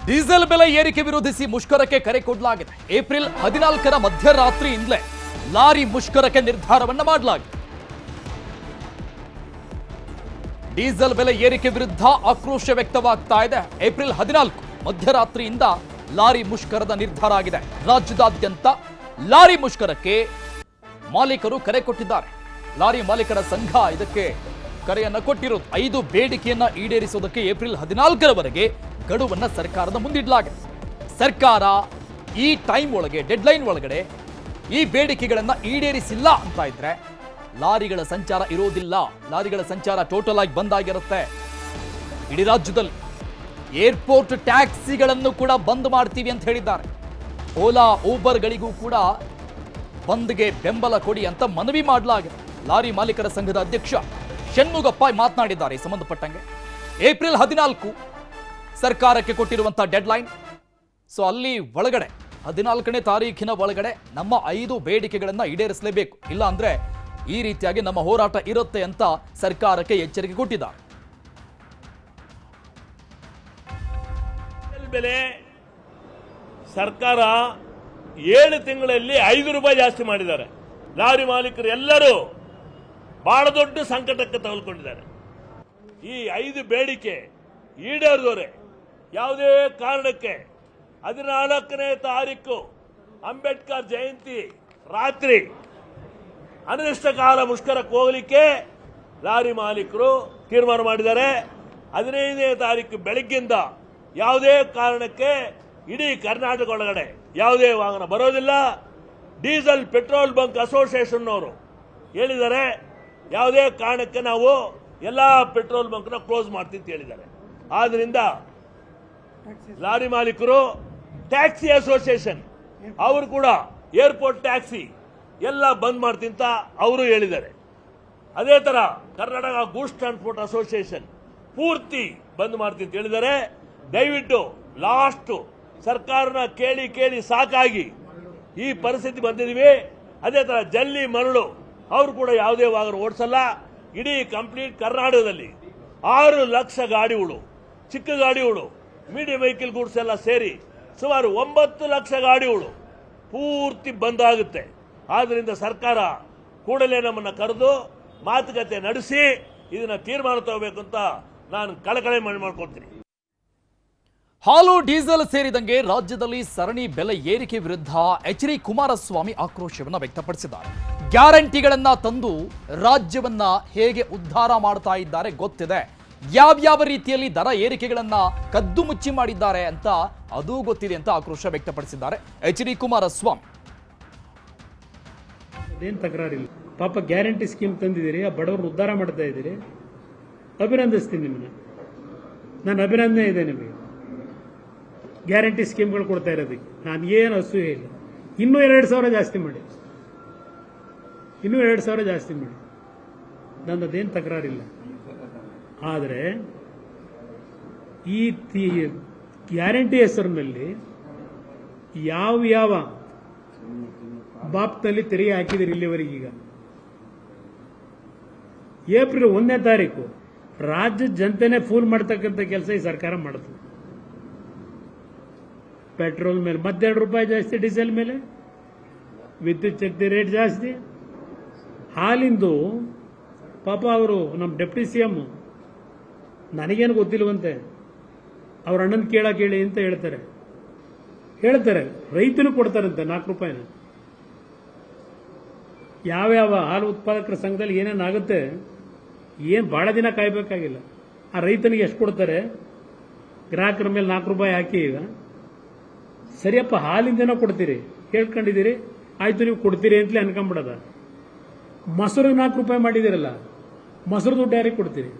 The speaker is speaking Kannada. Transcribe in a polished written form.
ಡೀಸೆಲ್ ಬೆಲೆ ಏರಿಕೆ ವಿರೋಧಿಸಿ ಮುಷ್ಕರಕ್ಕೆ ಕರೆ ಕೊಡಲಾಗಿದೆ. ಏಪ್ರಿಲ್ 14ರ ಮಧ್ಯರಾತ್ರಿಯಿಂದಲೇ ಲಾರಿ ಮುಷ್ಕರಕ್ಕೆ ನಿರ್ಧಾರವನ್ನ ಮಾಡಲಾಗಿದೆ. ಡೀಸೆಲ್ ಬೆಲೆ ಏರಿಕೆ ವಿರುದ್ಧ ಆಕ್ರೋಶ ವ್ಯಕ್ತವಾಗ್ತಾ ಇದೆ. ಏಪ್ರಿಲ್ 14 ಮಧ್ಯರಾತ್ರಿಯಿಂದ ಲಾರಿ ಮುಷ್ಕರದ ನಿರ್ಧಾರ ಆಗಿದೆ. ರಾಜ್ಯದಾದ್ಯಂತ ಲಾರಿ ಮುಷ್ಕರಕ್ಕೆ ಮಾಲೀಕರು ಕರೆ ಕೊಟ್ಟಿದ್ದಾರೆ. ಲಾರಿ ಮಾಲೀಕರ ಸಂಘ ಇದಕ್ಕೆ ಕರೆಯನ್ನ ಕೊಟ್ಟಿರೋದು. 5 ಬೇಡಿಕೆಯನ್ನ ಈಡೇರಿಸುವುದಕ್ಕೆ ಏಪ್ರಿಲ್ 14ರವರೆಗೆ ಗಡುವನ್ನ ಸರ್ಕಾರದ ಮುಂದಿಡಲಾಗಿದೆ. ಸರ್ಕಾರ ಈ ಟೈಮ್ ಒಳಗೆ, ಡೆಡ್ಲೈನ್ ಒಳಗಡೆ ಈ ಬೇಡಿಕೆಗಳನ್ನ ಈಡೇರಿಸಿಲ್ಲ ಅಂತ ಇದ್ರೆ ಲಾರಿಗಳ ಸಂಚಾರ ಇರೋದಿಲ್ಲ. ಲಾರಿಗಳ ಸಂಚಾರ ಟೋಟಲ್ ಆಗಿ ಬಂದ್ ಆಗಿರುತ್ತೆ. ಇಡೀ ರಾಜ್ಯದಲ್ಲಿ ಏರ್ಪೋರ್ಟ್ ಟ್ಯಾಕ್ಸಿಗಳನ್ನು ಕೂಡ ಬಂದ್ ಮಾಡ್ತೀವಿ ಅಂತ ಹೇಳಿದ್ದಾರೆ. ಓಲಾ, ಊಬರ್ಗಳಿಗೂ ಕೂಡ ಬಂದ್ಗೆ ಬೆಂಬಲ ಕೊಡಿ ಅಂತ ಮನವಿ ಮಾಡಲಾಗಿದೆ. ಲಾರಿ ಮಾಲೀಕರ ಸಂಘದ ಅಧ್ಯಕ್ಷ ಷಣ್ಮುಗಪ್ಪ ಮಾತನಾಡಿದ್ದಾರೆ. ಈ ಸಂಬಂಧಪಟ್ಟಂಗೆ ಏಪ್ರಿಲ್ 14 ಸರ್ಕಾರಕ್ಕೆ ಕೊಟ್ಟಿರುವಂತಹ ಡೆಡ್ಲೈನ್. ಸೊ ಅಲ್ಲಿ ಒಳಗಡೆ 14ನೇ ತಾರೀಖಿನ ಒಳಗಡೆ ನಮ್ಮ 5 ಬೇಡಿಕೆಗಳನ್ನ ಈಡೇರಿಸಲೇಬೇಕು. ಇಲ್ಲ ಅಂದ್ರೆ ಈ ರೀತಿಯಾಗಿ ನಮ್ಮ ಹೋರಾಟ ಇರುತ್ತೆ ಅಂತ ಸರ್ಕಾರಕ್ಕೆ ಎಚ್ಚರಿಕೆ ಕೊಟ್ಟಿದ್ದಾರೆ. ಬೆಲೆ ಸರ್ಕಾರ 7 ತಿಂಗಳಲ್ಲಿ 5 ರೂಪಾಯಿ ಜಾಸ್ತಿ ಮಾಡಿದ್ದಾರೆ. ಲಾರಿ ಮಾಲೀಕರು ಎಲ್ಲರೂ ಬಹಳ ದೊಡ್ಡ ಸಂಕಟಕ್ಕೆ ತಗೊಳ್ಕೊಂಡಿದ್ದಾರೆ. ಈ 5 ಬೇಡಿಕೆ ಈಡೇರಿದವರೆ ಯಾವುದೇ ಕಾರಣಕ್ಕೆ 14ನೇ ತಾರೀಕು ಅಂಬೇಡ್ಕರ್ ಜಯಂತಿ ರಾತ್ರಿ ಅನಿರ್ದಿಷ್ಟಕಾಲ ಮುಷ್ಕರಕ್ಕೆ ಹೋಗಲಿಕ್ಕೆ ಲಾರಿ ಮಾಲೀಕರು ತೀರ್ಮಾನ ಮಾಡಿದ್ದಾರೆ. 15ನೇ ತಾರೀಕು ಬೆಳಗ್ಗಿಂದ ಯಾವುದೇ ಕಾರಣಕ್ಕೆ ಇಡೀ ಕರ್ನಾಟಕ ಒಳಗಡೆ ಯಾವುದೇ ವಾಹನ ಬರೋದಿಲ್ಲ. ಡೀಸೆಲ್ ಪೆಟ್ರೋಲ್ ಬಂಕ್ ಅಸೋಸಿಯೇಷನ್ ಅವರು ಹೇಳಿದ್ದಾರೆ, ಯಾವುದೇ ಕಾರಣಕ್ಕೆ ನಾವು ಎಲ್ಲ ಪೆಟ್ರೋಲ್ ಬಂಕ್ನ ಕ್ಲೋಸ್ ಮಾಡ್ತೀವಿ ಅಂತ ಹೇಳಿದ್ದಾರೆ. ಆದ್ರಿಂದ ಲಾರಿ ಮಾಲೀಕರು, ಟ್ಯಾಕ್ಸಿ ಅಸೋಸಿಯೇಷನ್ ಅವರು ಕೂಡ ಏರ್ಪೋರ್ಟ್ ಟ್ಯಾಕ್ಸಿ ಎಲ್ಲ ಬಂದ್ ಮಾಡ್ತೀನಿ ಅಂತ ಅವರು ಹೇಳಿದ್ದಾರೆ. ಅದೇ ತರ ಕರ್ನಾಟಕ ಗೂಡ್ಸ್ ಟ್ರಾನ್ಸ್ಪೋರ್ಟ್ ಅಸೋಸಿಯೇಷನ್ ಪೂರ್ತಿ ಬಂದ್ ಮಾಡ್ತೀನಿ ಅಂತ ಹೇಳಿದ್ದಾರೆ. ದಯವಿಟ್ಟು ಲಾಸ್ಟ್ ಸರ್ಕಾರನ ಕೇಳಿ ಕೇಳಿ ಸಾಕಾಗಿ ಈ ಪರಿಸ್ಥಿತಿ ಬಂದಿದ್ದೀವಿ. ಅದೇ ತರ ಜಲ್ಲಿ, ಮರಳು ಅವರು ಕೂಡ ಯಾವುದೇ ವಾಹನ ಓಡಿಸಲ್ಲ. ಇಡೀ ಕಂಪ್ಲೀಟ್ ಕರ್ನಾಟಕದಲ್ಲಿ 6 ಲಕ್ಷ ಗಾಡಿಗಳು, ಚಿಕ್ಕ ಗಾಡಿಗಳು, ಮೀಡಿಯಂ ವೆಹಿಕಲ್ ಗೂಡ್ಸ್ ಎಲ್ಲ ಸೇರಿ ಸುಮಾರು 9 ಲಕ್ಷ ಗಾಡಿಗಳು ಪೂರ್ತಿ ಬಂದಾಗುತ್ತೆ. ಆದ್ರಿಂದ ಸರ್ಕಾರ ಕೂಡಲೇ ನಮ್ಮನ್ನ ಕರೆದು ಮಾತುಕತೆ ನಡೆಸಿ ಇದನ್ನ ತೀರ್ಮಾನ ತಗೋಬೇಕು ಅಂತ ನಾನು ಕಳಕಳಿ ಮಾಡ್ಕೊಳ್ತೀನಿ. ಹಾಲು, ಡೀಸೆಲ್ ಸೇರಿದಂಗೆ ರಾಜ್ಯದಲ್ಲಿ ಸರಣಿ ಬೆಲೆ ಏರಿಕೆ ವಿರುದ್ಧ ಎಚ್.ಡಿ. ಕುಮಾರಸ್ವಾಮಿ ಆಕ್ರೋಶವನ್ನ ವ್ಯಕ್ತಪಡಿಸಿದ್ದಾರೆ. ಗ್ಯಾರಂಟಿಗಳನ್ನ ತಂದು ರಾಜ್ಯವನ್ನ ಹೇಗೆ ಉದ್ಧಾರ ಮಾಡ್ತಾ ಇದ್ದಾರೆ ಗೊತ್ತಿದೆ. ಯಾವ್ಯಾವ ರೀತಿಯಲ್ಲಿ ದರ ಏರಿಕೆಗಳನ್ನ ಕದ್ದು ಮುಚ್ಚಿ ಮಾಡಿದ್ದಾರೆ ಅಂತ ಅದೂ ಗೊತ್ತಿದೆ ಅಂತ ಆಕ್ರೋಶ ವ್ಯಕ್ತಪಡಿಸಿದ್ದಾರೆ ಎಚ್.ಡಿ. ಕುಮಾರಸ್ವಾಮಿ. ಅದೇನು ತಕರಾರಿಲ್ಲ. ಪಾಪ ಗ್ಯಾರಂಟಿ ಸ್ಕೀಮ್ ತಂದಿದ್ದೀರಿ, ಆ ಬಡವರು ಉದ್ಧಾರ ಮಾಡ್ತಾ ಇದ್ದೀರಿ. ಅಭಿನಂದಿಸ್ತೀನಿ ನಿಮ್ಮನ್ನ. ನನ್ನ ಅಭಿನಂದನೆ ಇದೆ ನಿಮಗೆ. ಗ್ಯಾರಂಟಿ ಸ್ಕೀಮ್ಗಳು ಕೊಡ್ತಾ ಇರೋದಕ್ಕೆ ನಾನು ಏನು ಅಸೂಯೆ ಇಲ್ಲ. ಇನ್ನೂ 2,000 ಜಾಸ್ತಿ ಮಾಡಿ, ಇನ್ನೂ 2,000 ಜಾಸ್ತಿ ಮಾಡಿ, ನನ್ನದೇನು ತಕರಾರಿಲ್ಲ. ಆದರೆ ಈ ಗ್ಯಾರಂಟಿ ಹೆಸರಿನಲ್ಲಿ ಯಾವ ಬಾಪ್ನಲ್ಲಿ ತೆರಿಗೆ ಹಾಕಿದಿರಿ ಇಲ್ಲಿವರೆಗೀಗ? ಏಪ್ರಿಲ್ 1ನೇ ತಾರೀಕು ರಾಜ್ಯದ ಜನತೆನೇ ಫೂಲ್ ಮಾಡ್ತಕ್ಕಂಥ ಕೆಲಸ ಈ ಸರ್ಕಾರ ಮಾಡುತ್ತೆ. ಪೆಟ್ರೋಲ್ ಮೇಲೆ ಮತ್ತೆ 2 ರೂಪಾಯಿ ಜಾಸ್ತಿ, ಡೀಸೆಲ್ ಮೇಲೆ, ವಿದ್ಯುತ್ ಶಕ್ತಿ ರೇಟ್ ಜಾಸ್ತಿ. ಹಾಲಿಂದು ಪಾಪ ಅವರು ನಮ್ಮ ಡೆಪ್ಟಿ CM ನನಗೇನು ಗೊತ್ತಿಲ್ವಂತೆ, ಅವ್ರ ಅಣ್ಣನ ಕೇಳಿ ಅಂತ ಹೇಳ್ತಾರೆ. ರೈತನು ಕೊಡ್ತಾರಂತೆ 4 ರೂಪಾಯಿನ. ಯಾವ್ಯಾವ ಹಾಲು ಉತ್ಪಾದಕರ ಸಂಘದಲ್ಲಿ ಏನೇನಾಗುತ್ತೆ, ಏನು ಬಹಳ ದಿನ ಕಾಯಬೇಕಾಗಿಲ್ಲ. ಆ ರೈತನಿಗೆ ಎಷ್ಟು ಕೊಡ್ತಾರೆ? ಗ್ರಾಹಕರ ಮೇಲೆ 4 ರೂಪಾಯಿ ಹಾಕಿ. ಈಗ ಸರಿಯಪ್ಪ, ಹಾಲಿಂದನೋ ಕೊಡ್ತೀರಿ, ಕೇಳ್ಕೊಂಡಿದ್ದೀರಿ, ಆಯ್ತು ನೀವು ಕೊಡ್ತೀರಿ ಅಂತಲೇ ಅನ್ಕೊಂಡ್ಬಿಡದ. ಮೊಸರು 4 ರೂಪಾಯಿ ಮಾಡಿದಿರಲ್ಲ, ಮೊಸರು ದುಡ್ಡು ಯಾರಿಗೆ ಕೊಡ್ತೀರಿ?